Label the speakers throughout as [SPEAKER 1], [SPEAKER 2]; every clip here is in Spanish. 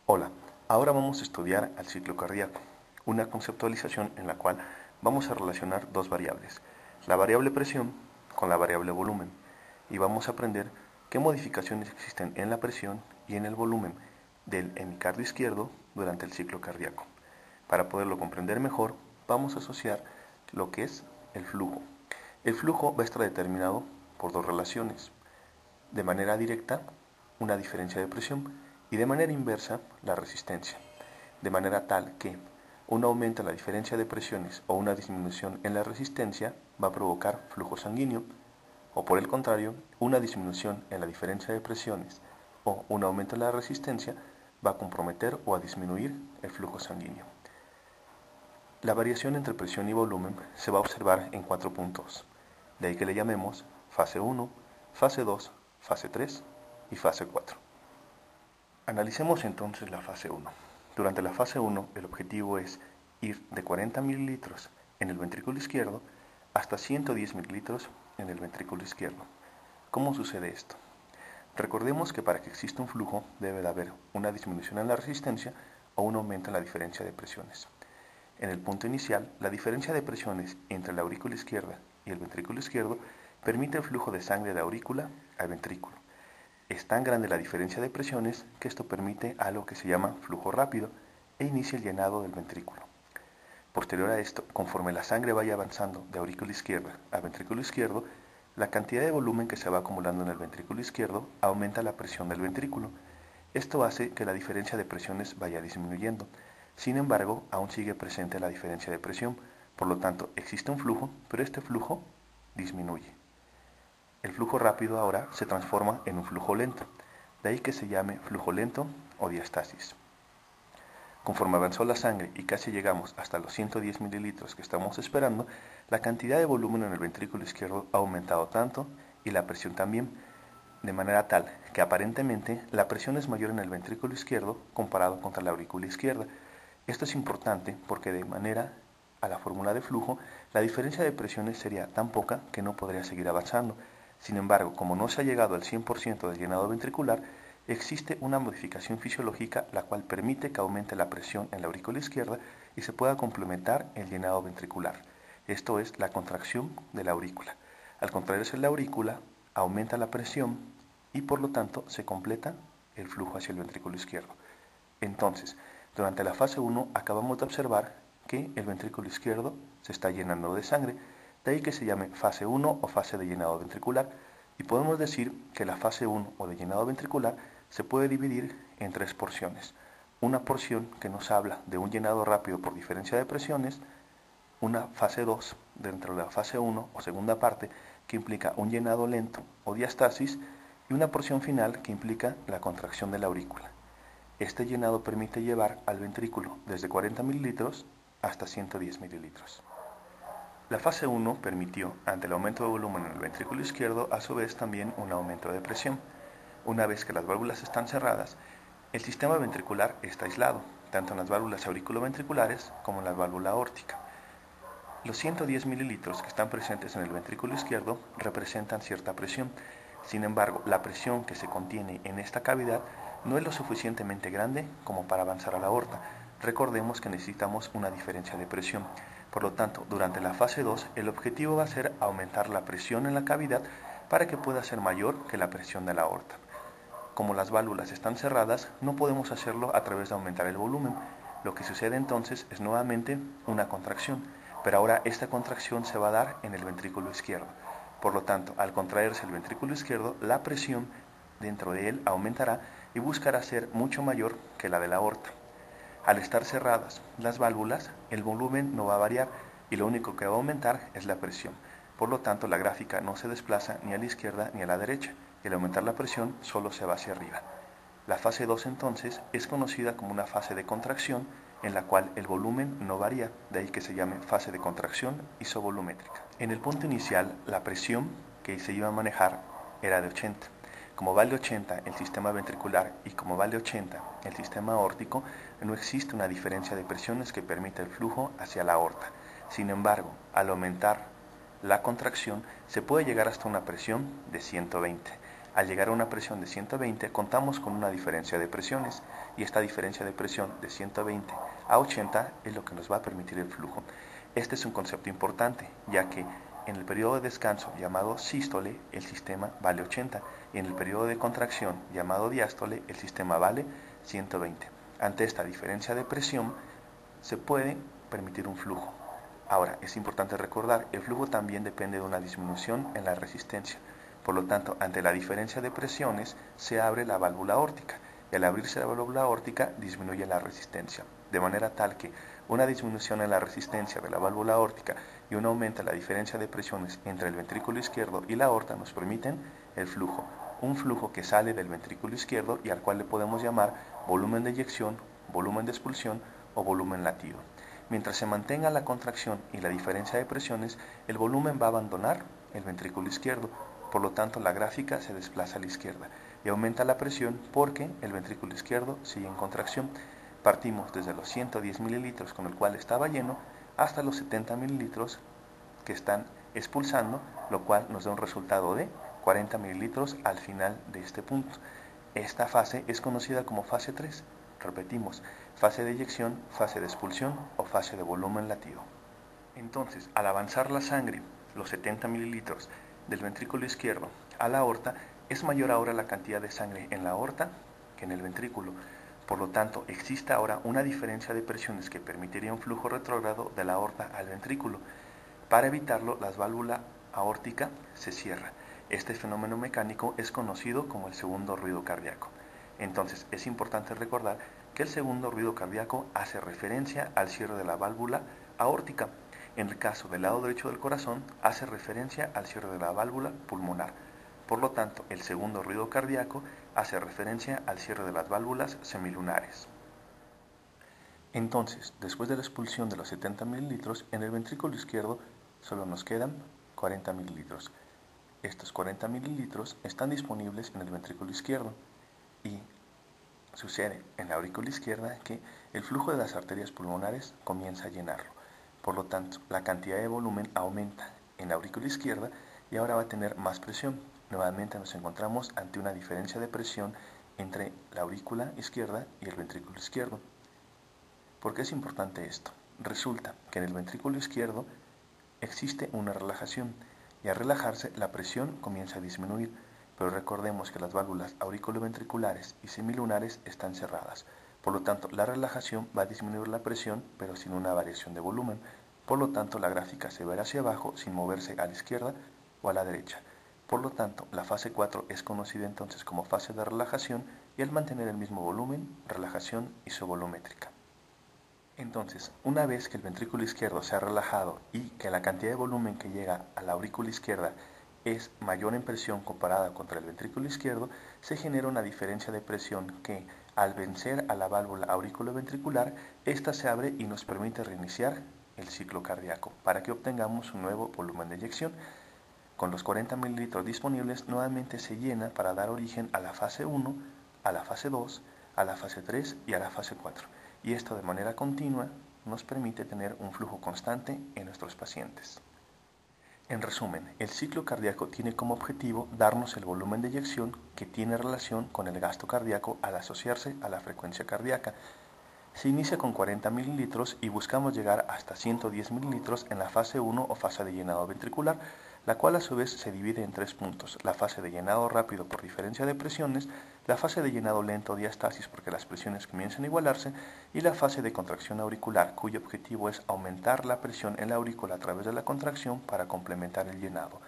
[SPEAKER 1] Hola, ahora vamos a estudiar al ciclo cardíaco, una conceptualización en la cual vamos a relacionar dos variables, la variable presión con la variable volumen, y vamos a aprender qué modificaciones existen en la presión y en el volumen del hemicardio izquierdo durante el ciclo cardíaco. Para poderlo comprender mejor, vamos a asociar lo que es el flujo. El flujo va a estar determinado por dos relaciones. De manera directa, una diferencia de presión y de manera inversa, la resistencia. De manera tal que un aumento en la diferencia de presiones o una disminución en la resistencia va a provocar flujo sanguíneo, o por el contrario, una disminución en la diferencia de presiones o un aumento en la resistencia va a comprometer o a disminuir el flujo sanguíneo. La variación entre presión y volumen se va a observar en 4 puntos, de ahí que le llamemos fase 1, fase 2, fase 3 y fase 4. Analicemos entonces la fase 1. Durante la fase 1 el objetivo es ir de 40 mililitros en el ventrículo izquierdo hasta 110 mililitros en el ventrículo izquierdo. ¿Cómo sucede esto? Recordemos que para que exista un flujo debe de haber una disminución en la resistencia o un aumento en la diferencia de presiones. En el punto inicial, la diferencia de presiones entre la aurícula izquierda y el ventrículo izquierdo permite el flujo de sangre de aurícula al ventrículo. Es tan grande la diferencia de presiones que esto permite algo que se llama flujo rápido e inicia el llenado del ventrículo. Posterior a esto, conforme la sangre vaya avanzando de aurícula izquierda a ventrículo izquierdo, la cantidad de volumen que se va acumulando en el ventrículo izquierdo aumenta la presión del ventrículo. Esto hace que la diferencia de presiones vaya disminuyendo. Sin embargo, aún sigue presente la diferencia de presión, por lo tanto existe un flujo, pero este flujo disminuye. El flujo rápido ahora se transforma en un flujo lento, de ahí que se llame flujo lento o diastasis. Conforme avanzó la sangre y casi llegamos hasta los 110 mililitros que estamos esperando, la cantidad de volumen en el ventrículo izquierdo ha aumentado tanto y la presión también, de manera tal que aparentemente la presión es mayor en el ventrículo izquierdo comparado contra la aurícula izquierda. Esto es importante porque de manera a la fórmula de flujo, la diferencia de presiones sería tan poca que no podría seguir avanzando. Sin embargo, como no se ha llegado al 100% del llenado ventricular, existe una modificación fisiológica la cual permite que aumente la presión en la aurícula izquierda y se pueda complementar el llenado ventricular. Esto es la contracción de la aurícula. Al contraerse la aurícula, aumenta la presión y por lo tanto se completa el flujo hacia el ventrículo izquierdo. Entonces, durante la fase 1 acabamos de observar que el ventrículo izquierdo se está llenando de sangre, de ahí que se llame fase 1 o fase de llenado ventricular, y podemos decir que la fase 1 o de llenado ventricular se puede dividir en tres porciones. Una porción que nos habla de un llenado rápido por diferencia de presiones, una fase 2 dentro de la fase 1 o segunda parte que implica un llenado lento o diastasis, y una porción final que implica la contracción de la aurícula. Este llenado permite llevar al ventrículo desde 40 mililitros hasta 110 mililitros. La fase 1 permitió, ante el aumento de volumen en el ventrículo izquierdo, a su vez también un aumento de presión. Una vez que las válvulas están cerradas, el sistema ventricular está aislado, tanto en las válvulas auriculoventriculares como en la válvula aórtica. Los 110 mililitros que están presentes en el ventrículo izquierdo representan cierta presión. Sin embargo, la presión que se contiene en esta cavidad no es lo suficientemente grande como para avanzar a la aorta. Recordemos que necesitamos una diferencia de presión. Por lo tanto, durante la fase 2, el objetivo va a ser aumentar la presión en la cavidad para que pueda ser mayor que la presión de la aorta. Como las válvulas están cerradas, no podemos hacerlo a través de aumentar el volumen. Lo que sucede entonces es nuevamente una contracción, pero ahora esta contracción se va a dar en el ventrículo izquierdo. Por lo tanto, al contraerse el ventrículo izquierdo, la presión dentro de él aumentará y buscará ser mucho mayor que la de la aorta. Al estar cerradas las válvulas, el volumen no va a variar y lo único que va a aumentar es la presión. Por lo tanto, la gráfica no se desplaza ni a la izquierda ni a la derecha, y al aumentar la presión solo se va hacia arriba. La fase 2 entonces es conocida como una fase de contracción en la cual el volumen no varía, de ahí que se llame fase de contracción isovolumétrica. En el punto inicial, la presión que se iba a manejar era de 80. Como vale 80 el sistema ventricular y como vale 80 el sistema aórtico, no existe una diferencia de presiones que permita el flujo hacia la aorta. Sin embargo, al aumentar la contracción, se puede llegar hasta una presión de 120. Al llegar a una presión de 120, contamos con una diferencia de presiones, y esta diferencia de presión de 120 a 80 es lo que nos va a permitir el flujo. Este es un concepto importante, ya que en el periodo de descanso llamado sístole, el sistema vale 80, y en el periodo de contracción llamado diástole, el sistema vale 120. Ante esta diferencia de presión, se puede permitir un flujo. Ahora, es importante recordar, el flujo también depende de una disminución en la resistencia. Por lo tanto, ante la diferencia de presiones, se abre la válvula aórtica, y al abrirse la válvula aórtica disminuye la resistencia, de manera tal que una disminución en la resistencia de la válvula aórtica y un aumento en la diferencia de presiones entre el ventrículo izquierdo y la aorta nos permiten el flujo, un flujo que sale del ventrículo izquierdo y al cual le podemos llamar volumen de eyección, volumen de expulsión o volumen latido. Mientras se mantenga la contracción y la diferencia de presiones, el volumen va a abandonar el ventrículo izquierdo, por lo tanto la gráfica se desplaza a la izquierda y aumenta la presión porque el ventrículo izquierdo sigue en contracción. Partimos desde los 110 mililitros con el cual estaba lleno hasta los 70 mililitros que están expulsando, lo cual nos da un resultado de 40 mililitros al final de este punto. Esta fase es conocida como fase 3. Repetimos, fase de eyección, fase de expulsión o fase de volumen latido. Entonces, al avanzar la sangre, los 70 mililitros del ventrículo izquierdo a la aorta, es mayor ahora la cantidad de sangre en la aorta que en el ventrículo. Por lo tanto, existe ahora una diferencia de presiones que permitiría un flujo retrógrado de la aorta al ventrículo. Para evitarlo, la válvula aórtica se cierra. Este fenómeno mecánico es conocido como el segundo ruido cardíaco. Entonces, es importante recordar que el segundo ruido cardíaco hace referencia al cierre de la válvula aórtica. En el caso del lado derecho del corazón, hace referencia al cierre de la válvula pulmonar. Por lo tanto, el segundo ruido cardíaco hace referencia al cierre de las válvulas semilunares. Entonces, después de la expulsión de los 70 mililitros, en el ventrículo izquierdo solo nos quedan 40 mililitros. Estos 40 mililitros están disponibles en el ventrículo izquierdo y sucede en la aurícula izquierda que el flujo de las arterias pulmonares comienza a llenarlo. Por lo tanto, la cantidad de volumen aumenta en la aurícula izquierda y ahora va a tener más presión. Nuevamente nos encontramos ante una diferencia de presión entre la aurícula izquierda y el ventrículo izquierdo. ¿Por qué es importante esto? Resulta que en el ventrículo izquierdo existe una relajación y al relajarse la presión comienza a disminuir, pero recordemos que las válvulas auriculoventriculares y semilunares están cerradas. Por lo tanto, la relajación va a disminuir la presión, pero sin una variación de volumen. Por lo tanto, la gráfica se verá hacia abajo sin moverse a la izquierda o a la derecha. Por lo tanto, la fase 4 es conocida entonces como fase de relajación y al mantener el mismo volumen, relajación isovolumétrica. Entonces, una vez que el ventrículo izquierdo se ha relajado y que la cantidad de volumen que llega a la aurícula izquierda es mayor en presión comparada contra el ventrículo izquierdo, se genera una diferencia de presión que, al vencer a la válvula auriculoventricular, ésta se abre y nos permite reiniciar el ciclo cardíaco para que obtengamos un nuevo volumen de eyección. Con los 40 mililitros disponibles, nuevamente se llena para dar origen a la fase 1, a la fase 2, a la fase 3 y a la fase 4. Y esto de manera continua nos permite tener un flujo constante en nuestros pacientes. En resumen, el ciclo cardíaco tiene como objetivo darnos el volumen de eyección que tiene relación con el gasto cardíaco al asociarse a la frecuencia cardíaca. Se inicia con 40 mililitros y buscamos llegar hasta 110 mililitros en la fase 1 o fase de llenado ventricular, la cual a su vez se divide en 3 puntos: la fase de llenado rápido por diferencia de presiones, la fase de llenado lento o diastasis porque las presiones comienzan a igualarse, y la fase de contracción auricular, cuyo objetivo es aumentar la presión en la aurícula a través de la contracción para complementar el llenado.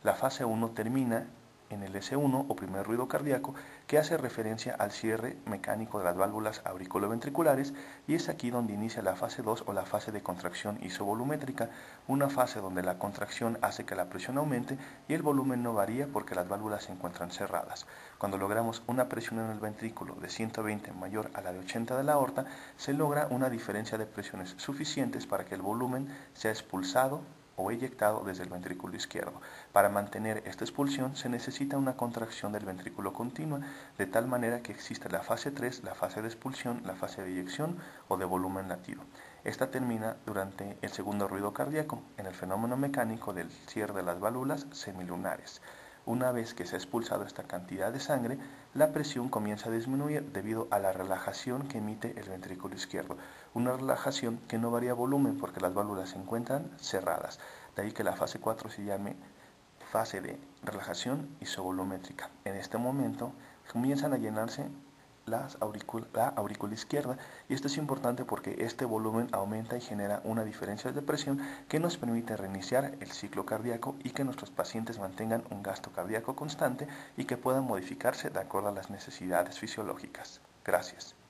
[SPEAKER 1] La fase 1 termina en el S1 o primer ruido cardíaco, que hace referencia al cierre mecánico de las válvulas auriculoventriculares, y es aquí donde inicia la fase 2 o la fase de contracción isovolumétrica, una fase donde la contracción hace que la presión aumente y el volumen no varía porque las válvulas se encuentran cerradas. Cuando logramos una presión en el ventrículo de 120 mayor a la de 80 de la aorta, se logra una diferencia de presiones suficientes para que el volumen sea expulsado o eyectado desde el ventrículo izquierdo. Para mantener esta expulsión se necesita una contracción del ventrículo continua, de tal manera que existe la fase 3, la fase de expulsión, la fase de eyección o de volumen latido. Esta termina durante el segundo ruido cardíaco, en el fenómeno mecánico del cierre de las válvulas semilunares. Una vez que se ha expulsado esta cantidad de sangre, la presión comienza a disminuir debido a la relajación que emite el ventrículo izquierdo. Una relajación que no varía volumen porque las válvulas se encuentran cerradas. De ahí que la fase 4 se llame fase de relajación isovolumétrica. En este momento comienzan a llenarse la aurícula izquierda, y esto es importante porque este volumen aumenta y genera una diferencia de presión que nos permite reiniciar el ciclo cardíaco y que nuestros pacientes mantengan un gasto cardíaco constante y que puedan modificarse de acuerdo a las necesidades fisiológicas. Gracias.